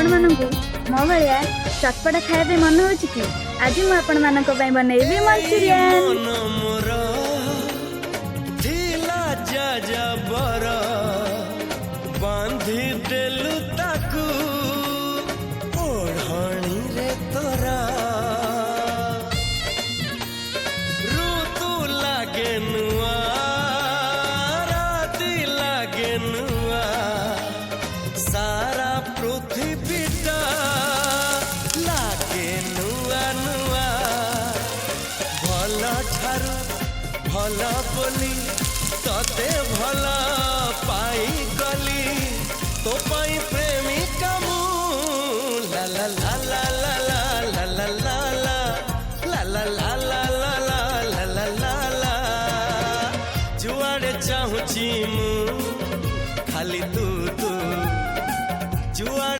आपण मानकु मो भलिया चटपटा खाइबे मन होछि कि आज मु आपण मानक पई बनैबी मंचूरियन। बांधी देलु ताकू ओढ़ाणी रे तोरा ऋतु लागे नुआ राती लागे नुआ सारा पृथ्वीटा लागे नुआ नुआ भल ठारू भल बोली तते भला